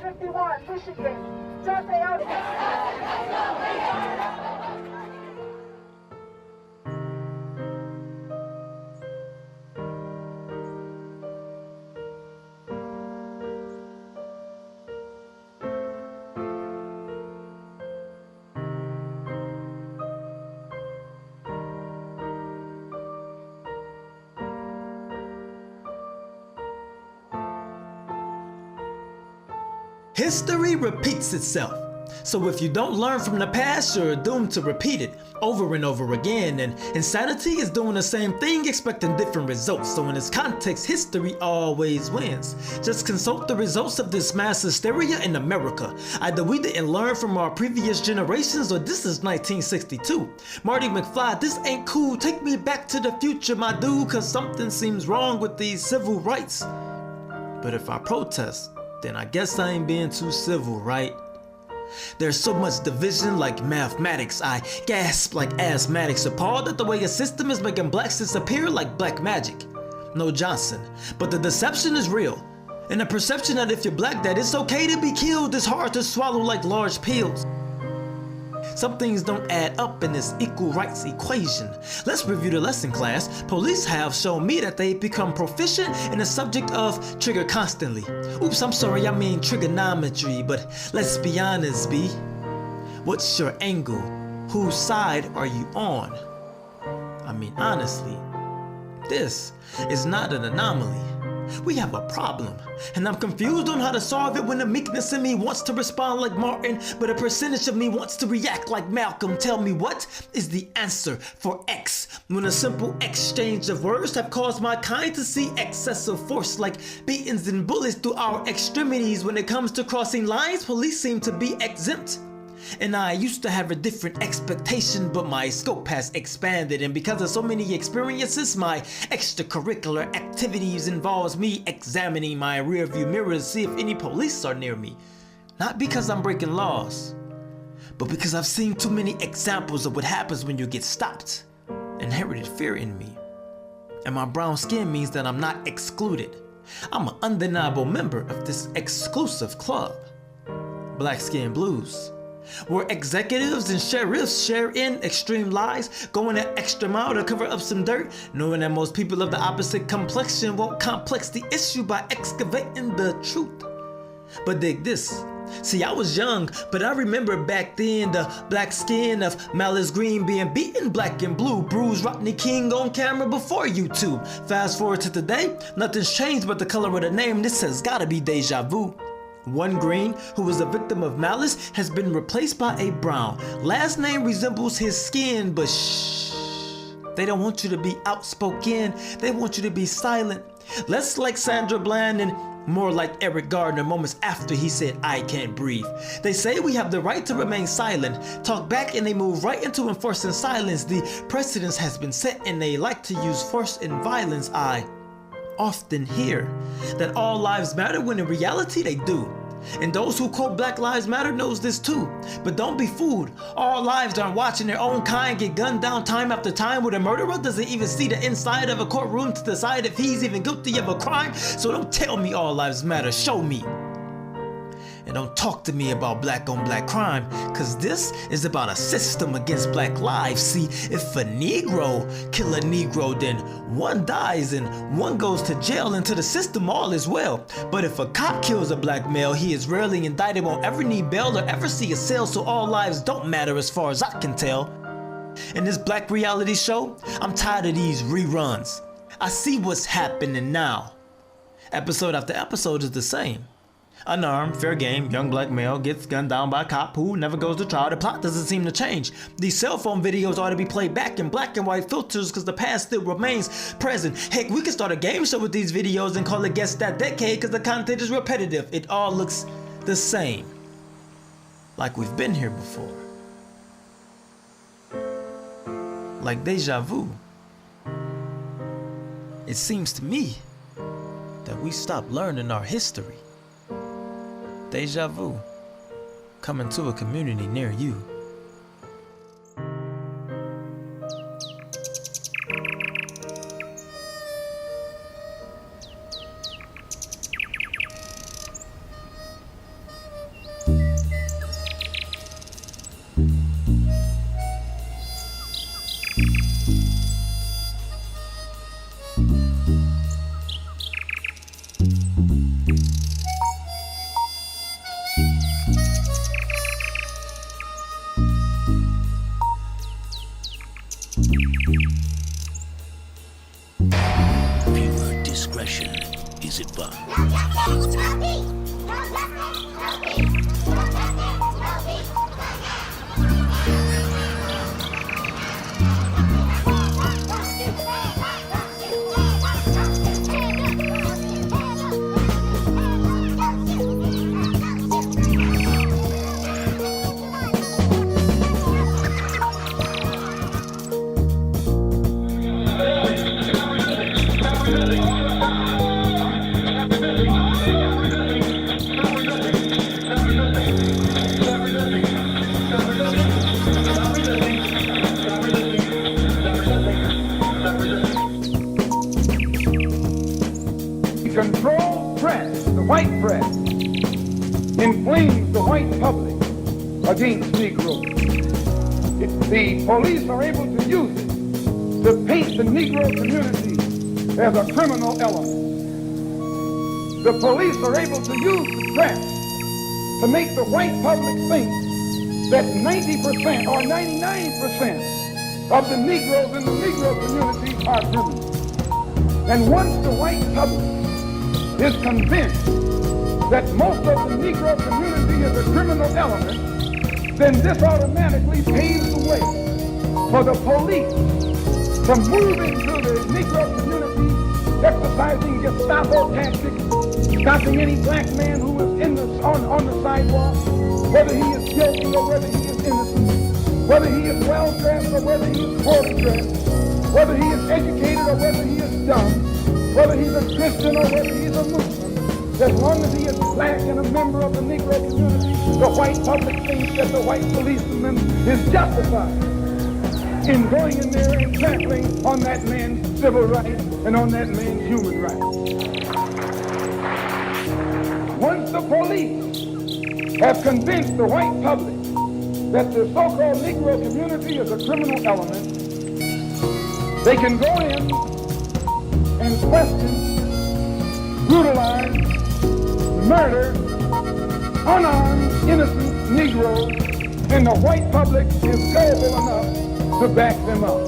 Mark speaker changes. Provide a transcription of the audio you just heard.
Speaker 1: 51, Michigan. Just out.
Speaker 2: History repeats itself. So if you don't learn from the past, you're doomed to repeat it over and over again. And insanity is doing the same thing, expecting different results. So in this context, history always wins. Just consult the results of this mass hysteria in America. Either we didn't learn from our previous generations, or this is 1962. Marty McFly, this ain't cool. Take me back to the future, my dude, cause something seems wrong with these civil rights. But if I protest, then I guess I ain't being too civil, right? There's so much division like mathematics. I gasp like asthmatics, appalled at the way a system is making blacks disappear like black magic. No Johnson, but the deception is real. And the perception that if you're black that it's okay to be killed is hard to swallow like large pills. Some things don't add up in this equal rights equation. Let's review the lesson class. Police have shown me that they've become proficient in the subject of trigger constantly. Oops, I'm sorry, I mean trigonometry, but let's be honest, B. What's your angle? Whose side are you on? I mean, honestly, this is not an anomaly. We have a problem, and I'm confused on how to solve it when the meekness in me wants to respond like Martin, but a percentage of me wants to react like Malcolm. Tell me, what is the answer for X when a simple exchange of words have caused my kind to see excessive force like beatings and bullets through our extremities? When it comes to crossing lines, police seem to be exempt. And I used to have a different expectation, but my scope has expanded, and because of so many experiences, my extracurricular activities involves me examining my rearview mirror to see if any police are near me. Not because I'm breaking laws, but because I've seen too many examples of what happens when you get stopped. Inherited fear in me. And my brown skin means that I'm not excluded. I'm an undeniable member of this exclusive club. Black Skin Blues, where executives and sheriffs share in extreme lies, going an extra mile to cover up some dirt, knowing that most people of the opposite complexion won't complex the issue by excavating the truth. But dig this. See, I was young, but I remember back then the black skin of Malice Green being beaten black and blue, bruised Rodney King on camera before YouTube. Fast forward to today, nothing's changed but the color of the name. This has gotta be deja vu. One green, who was a victim of malice, has been replaced by a brown. Last name resembles his skin, but shh. They don't want you to be outspoken. They want you to be silent. Less like Sandra Bland and more like Eric Gardner moments after he said, "I can't breathe." They say we have the right to remain silent, talk back, and they move right into enforcing silence. The precedence has been set and they like to use force and violence. I often hear that all lives matter when in reality they do. And those who quote Black Lives Matter knows this too. But don't be fooled. All lives aren't watching their own kind get gunned down time after time, where the murderer doesn't even see the inside of a courtroom to decide if he's even guilty of a crime. So don't tell me all lives matter, show me. And don't talk to me about black on black crime, cause this is about a system against black lives. See, if a Negro kill a Negro, then one dies and one goes to jail, and to the system all is well. But if a cop kills a black male, he is rarely indicted, won't ever need bail or ever see a cell, so all lives don't matter as far as I can tell. In this black reality show, I'm tired of these reruns. I see what's happening now. Episode after episode is the same. Unarmed, fair game, young black male gets gunned down by a cop who never goes to trial. The plot doesn't seem to change. These cell phone videos ought to be played back in black and white filters because the past still remains present. Heck, we could start a game show with these videos and call it Guess That Decade because the content is repetitive. It all looks the same. Like we've been here before. Like deja vu. It seems to me that we stopped learning our history. Deja vu, coming to a community near you.
Speaker 3: white press inflames the white public against Negroes. The police are able to use it to paint the Negro community as a criminal element. The police are able to use the press to make the white public think that 90% or 99% of the Negroes in the Negro community are criminals. And once the white public is convinced that most of the Negro community is a criminal element, then this automatically paves the way for the police to move into the Negro community, exercising Gestapo tactics, stopping any black man who is on the sidewalk, whether he is guilty or whether he is innocent, whether he is well-dressed or whether he is poorly dressed, whether he is educated or whether he is dumb, whether he's a Christian or whether he's a Muslim. As long as he is black and a member of the Negro community, the white public thinks that the white policeman is justified in going in there and trampling on that man's civil rights and on that man's human rights. Once the police have convinced the white public that the so-called Negro community is a criminal element, they can go in and question, brutalize, murder unarmed, innocent Negroes, and the white public is gullible enough to back them up.